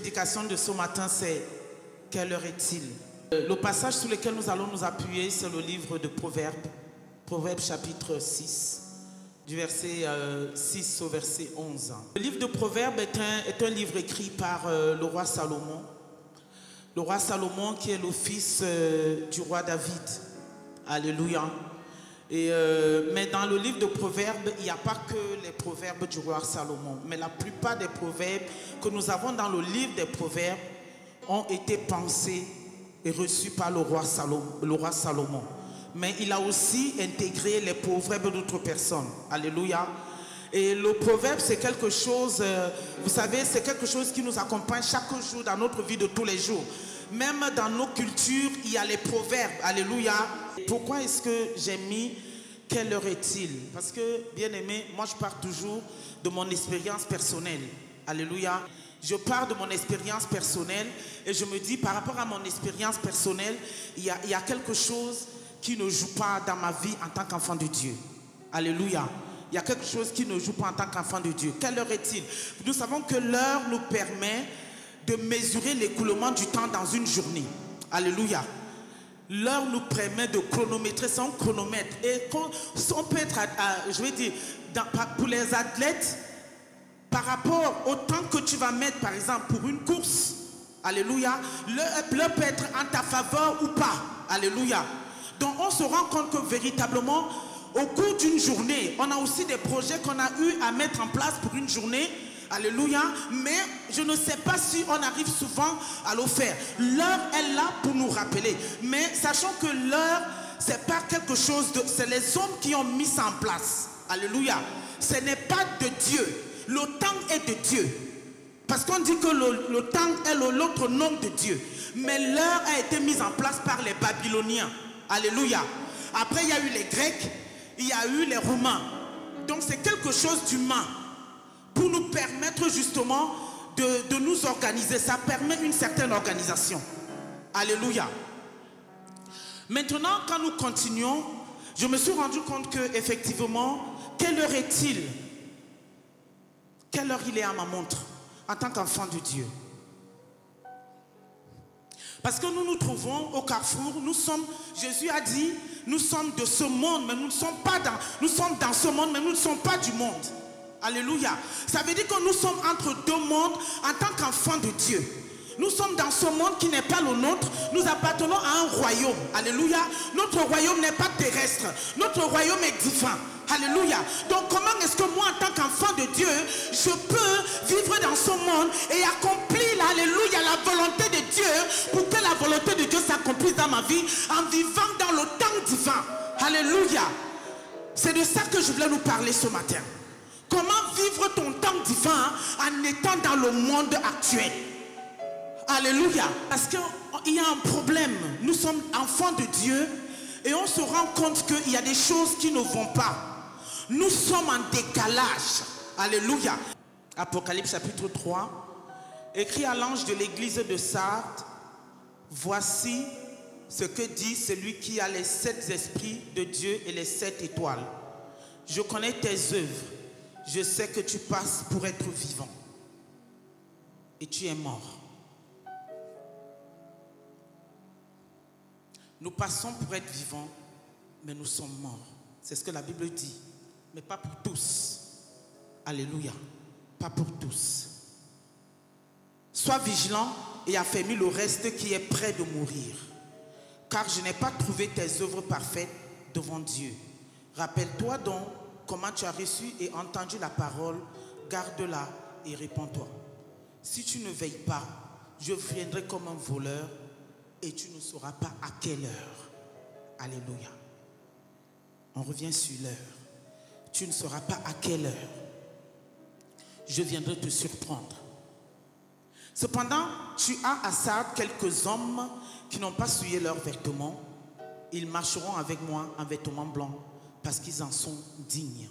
prédication de ce matin, c'est « Quelle heure est-il » Le passage sur lequel nous allons nous appuyer, c'est le livre de Proverbes, Proverbes chapitre 6, du verset 6 au verset 11. Le livre de Proverbes est un livre écrit par le roi Salomon. Le roi Salomon qui est le fils du roi David. Alléluia. Mais dans le livre de Proverbes, il n'y a pas que les proverbes du roi Salomon. Mais la plupart des proverbes que nous avons dans le livre des Proverbes ont été pensés et reçus par le roi Salomon. Mais il a aussi intégré les proverbes d'autres personnes. Alléluia. Et le proverbe, c'est quelque chose, vous savez, c'est quelque chose qui nous accompagne chaque jour dans notre vie de tous les jours. Même dans nos cultures, il y a les proverbes. Alléluia. Pourquoi est-ce que j'ai mis « Quelle heure est-il » Parce que, bien aimé, moi je pars toujours de mon expérience personnelle. Alléluia. Je pars de mon expérience personnelle et je me dis, par rapport à mon expérience personnelle, il y a quelque chose qui ne joue pas dans ma vie en tant qu'enfant de Dieu. Alléluia. Il y a quelque chose qui ne joue pas en tant qu'enfant de Dieu. Quelle heure est-il? Nous savons que l'heure nous permet de mesurer l'écoulement du temps dans une journée. Alléluia. L'heure nous permet de chronométrer son chronomètre. Et on peut être, je vais dire, pour les athlètes, par rapport au temps que tu vas mettre, par exemple, pour une course, alléluia, l'heure peut être en ta faveur ou pas. Alléluia. Donc on se rend compte que véritablement, au cours d'une journée, on a aussi des projets qu'on a eu à mettre en place pour une journée. Alléluia. Mais je ne sais pas si on arrive souvent à le faire. L'heure est là pour nous rappeler. Mais sachant que l'heure, c'est pas quelque chose de... C'est les hommes qui ont mis ça en place. Alléluia. Ce n'est pas de Dieu. Le temps est de Dieu. Parce qu'on dit que le temps est l'autre nom de Dieu. Mais l'heure a été mise en place par les Babyloniens. Alléluia. Après, il y a eu les Grecs. Il y a eu les Romains. Donc c'est quelque chose d'humain. Pour nous permettre justement de nous organiser. Ça permet une certaine organisation. Alléluia. Maintenant, quand nous continuons, je me suis rendu compte que effectivement, quelle heure est-il? Quelle heure il est à ma montre en tant qu'enfant de Dieu? Parce que nous nous trouvons au carrefour, nous sommes, Jésus a dit, nous sommes de ce monde, mais nous ne sommes pas dans, nous sommes dans ce monde, mais nous ne sommes pas du monde. Alléluia. Ça veut dire que nous sommes entre deux mondes en tant qu'enfants de Dieu. Nous sommes dans ce monde qui n'est pas le nôtre. Nous appartenons à un royaume. Alléluia. Notre royaume n'est pas terrestre. Notre royaume est divin. Alléluia. Donc comment est-ce que moi en tant qu'enfant de Dieu, je peux vivre dans ce monde et accomplir, alléluia, la volonté de Dieu pour que la volonté de Dieu s'accomplisse dans ma vie en vivant dans le temps divin. Alléluia. C'est de ça que je voulais nous parler ce matin. Comment vivre ton temps divin en étant dans le monde actuel. Alléluia. Parce qu'il y a un problème. Nous sommes enfants de Dieu et on se rend compte qu'il y a des choses qui ne vont pas. Nous sommes en décalage. Alléluia. Apocalypse chapitre 3. Écrit à l'ange de l'église de Sardes. Voici ce que dit celui qui a les 7 esprits de Dieu et les 7 étoiles. Je connais tes œuvres. Je sais que tu passes pour être vivant. Et tu es mort. Nous passons pour être vivants, mais nous sommes morts. C'est ce que la Bible dit. Mais pas pour tous. Alléluia. Pas pour tous. Sois vigilant et affermis le reste qui est prêt de mourir. Car je n'ai pas trouvé tes œuvres parfaites devant Dieu. Rappelle-toi donc comment tu as reçu et entendu la parole. Garde-la et réponds-toi. Si tu ne veilles pas, je viendrai comme un voleur et tu ne sauras pas à quelle heure. Alléluia. On revient sur l'heure. Tu ne sauras pas à quelle heure. Je viendrai te surprendre. Cependant, tu as à Sardes quelques hommes qui n'ont pas souillé leurs vêtements. Ils marcheront avec moi en vêtements blancs parce qu'ils en sont dignes.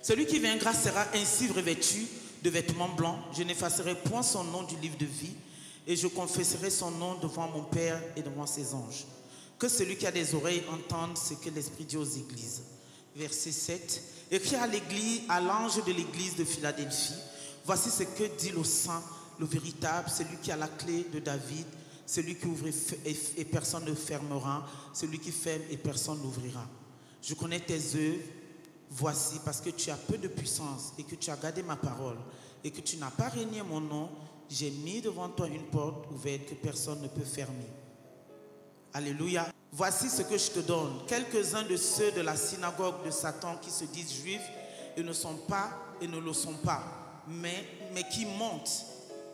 Celui qui viendra sera ainsi revêtu de vêtements blancs. Je n'effacerai point son nom du livre de vie et je confesserai son nom devant mon Père et devant ses anges. Que celui qui a des oreilles entende ce que l'Esprit dit aux églises. Verset 7. Écrit à l'église, à l'ange de l'église de Philadelphie, voici ce que dit le saint, le véritable, celui qui a la clé de David, celui qui ouvre et personne ne fermera, celui qui ferme et personne n'ouvrira. Je connais tes œuvres, voici, parce que tu as peu de puissance et que tu as gardé ma parole et que tu n'as pas renié mon nom, j'ai mis devant toi une porte ouverte que personne ne peut fermer. Alléluia. Voici ce que je te donne. Quelques-uns de ceux de la synagogue de Satan qui se disent juifs et ne sont pas et ne le sont pas, mais qui mentent.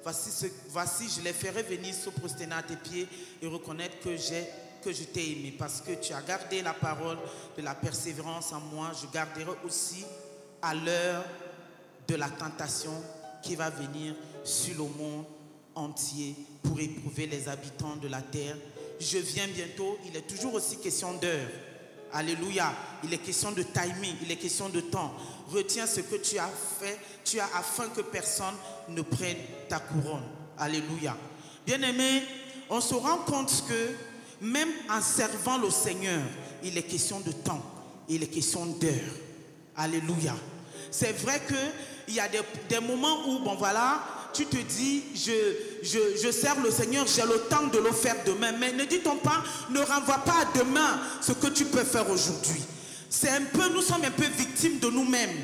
Voici, je les ferai venir se prosterner à tes pieds et reconnaître que je t'ai aimé. Parce que tu as gardé la parole de la persévérance en moi, je garderai aussi à l'heure de la tentation qui va venir sur le monde entier pour éprouver les habitants de la terre. Je viens bientôt, il est toujours aussi question d'heure. Alléluia. Il est question de timing, il est question de temps. Retiens ce que tu as fait, afin que personne ne prenne ta couronne. Alléluia. Bien-aimés, on se rend compte que même en servant le Seigneur, il est question de temps, il est question d'heure. Alléluia. C'est vrai qu'il y a des moments où, bon voilà, tu te dis, je sers le Seigneur, j'ai le temps de le faire demain. Mais ne dit-on pas, ne renvoie pas à demain ce que tu peux faire aujourd'hui. Nous sommes un peu victimes de nous-mêmes.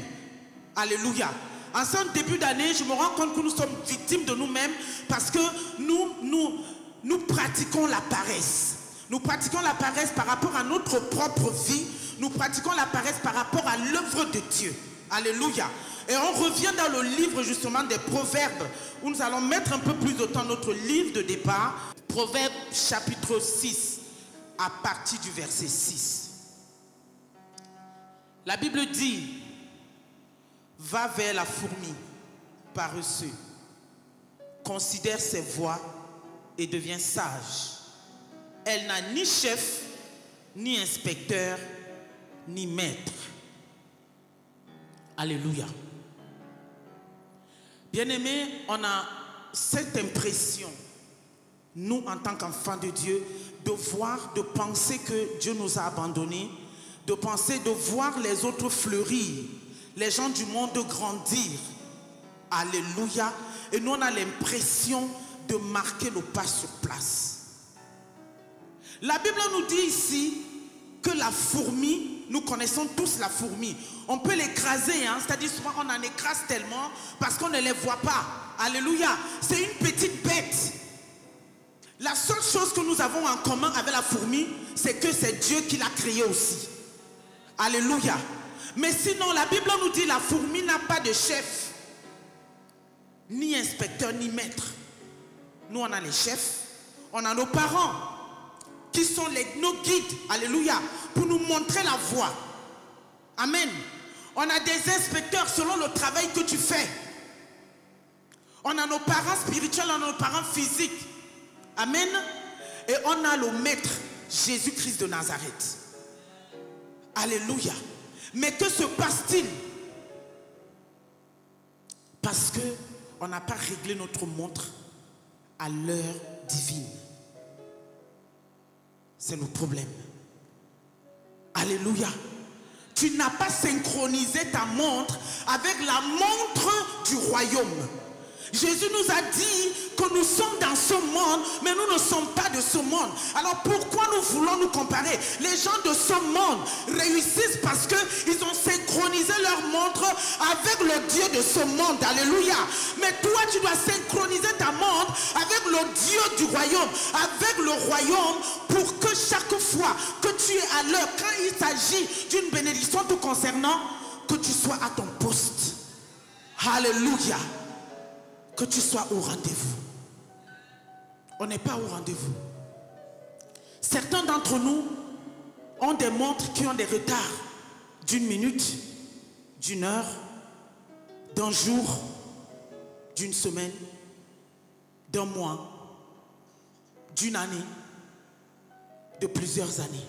Alléluia. En ce début d'année, je me rends compte que nous sommes victimes de nous-mêmes parce que nous pratiquons la paresse. Nous pratiquons la paresse par rapport à notre propre vie. Nous pratiquons la paresse par rapport à l'œuvre de Dieu. Alléluia. Et on revient dans le livre justement des Proverbes, où nous allons mettre un peu plus de temps notre livre de départ. Proverbes chapitre 6, à partir du verset 6. La Bible dit, va vers la fourmi, paresseux, considère ses voies et devient sage. Elle n'a ni chef, ni inspecteur, ni maître. Alléluia. Bien-aimés, on a cette impression, nous en tant qu'enfants de Dieu, de voir, de penser que Dieu nous a abandonnés, de penser, de voir les autres fleurir, les gens du monde grandir. Alléluia. Et nous, on a l'impression de marquer le pas sur place. La Bible nous dit ici que la fourmi, nous connaissons tous la fourmi. On peut l'écraser, hein? C'est-à-dire souvent on en écrase tellement parce qu'on ne les voit pas. Alléluia. C'est une petite bête. La seule chose que nous avons en commun avec la fourmi, c'est que c'est Dieu qui l'a créée aussi. Alléluia. Mais sinon, la Bible nous dit la fourmi n'a pas de chef, ni inspecteur, ni maître. Nous, on a les chefs, on a nos parents, qui sont nos guides, alléluia, pour nous montrer la voie. Amen. On a des inspecteurs selon le travail que tu fais. On a nos parents spirituels, on a nos parents physiques. Amen. Et on a le maître, Jésus-Christ de Nazareth. Alléluia. Mais que se passe-t-il? Parce qu'on n'a pas réglé notre montre à l'heure divine. C'est le problème. Alléluia. Tu n'as pas synchronisé ta montre avec la montre du royaume. Jésus nous a dit que nous sommes dans ce monde, mais nous ne sommes pas de ce monde. Alors pourquoi nous voulons nous comparer? Les gens de ce monde réussissent parce qu'ils ont synchronisé leur montre avec le Dieu de ce monde. Alléluia. Mais toi, tu dois synchroniser ta montre avec le Dieu du royaume, avec le royaume, pour que chaque fois que tu es à l'heure, quand il s'agit d'une bénédiction te concernant, que tu sois à ton poste. Alléluia. Que tu sois au rendez-vous. On n'est pas au rendez-vous. Certains d'entre nous ont des montres qui ont des retards d'une minute, d'une heure, d'un jour, d'une semaine, d'un mois, d'une année, de plusieurs années.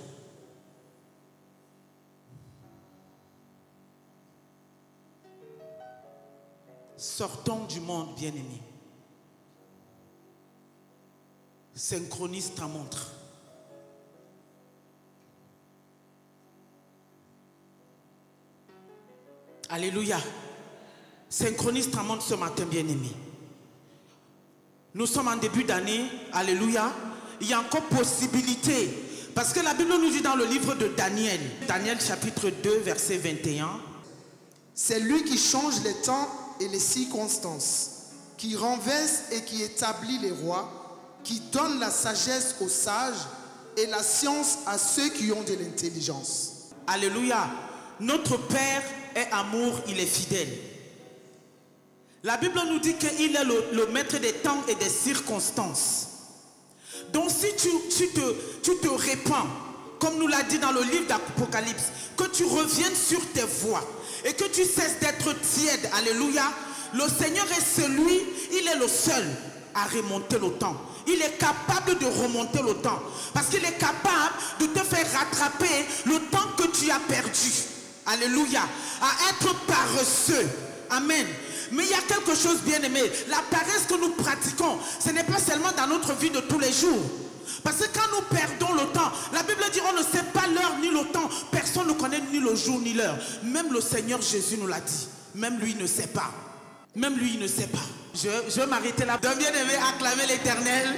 Sortons du monde, bien-aimé. Synchronise ta montre. Alléluia. Synchronise ta montre ce matin, bien-aimé. Nous sommes en début d'année. Alléluia. Il y a encore possibilité. Parce que la Bible nous dit dans le livre de Daniel, Daniel chapitre 2, verset 21. C'est lui qui change les temps et les circonstances, qui renverse et qui établit les rois, qui donne la sagesse aux sages et la science à ceux qui ont de l'intelligence. Alléluia. Notre Père est amour, il est fidèle. La Bible nous dit qu'il est le maître des temps et des circonstances. Donc si tu te répands, comme nous l'a dit dans le livre d'Apocalypse, que tu reviennes sur tes voies et que tu cesses d'être tiède, alléluia, le Seigneur est celui, il est le seul à remonter le temps. Il est capable de remonter le temps parce qu'il est capable de te faire rattraper le temps que tu as perdu. Alléluia. À être paresseux. Amen. Mais il y a quelque chose, bien aimé. La paresse que nous pratiquons, ce n'est pas seulement dans notre vie de tous les jours. Parce que quand nous perdons le temps, la Bible dit on ne sait pas l'heure ni le temps. Personne ne connaît ni le jour ni l'heure. Même le Seigneur Jésus nous l'a dit. Même lui ne sait pas. Même lui il ne sait pas. Je vais m'arrêter là. Donc bien aimé, acclamer l'Éternel.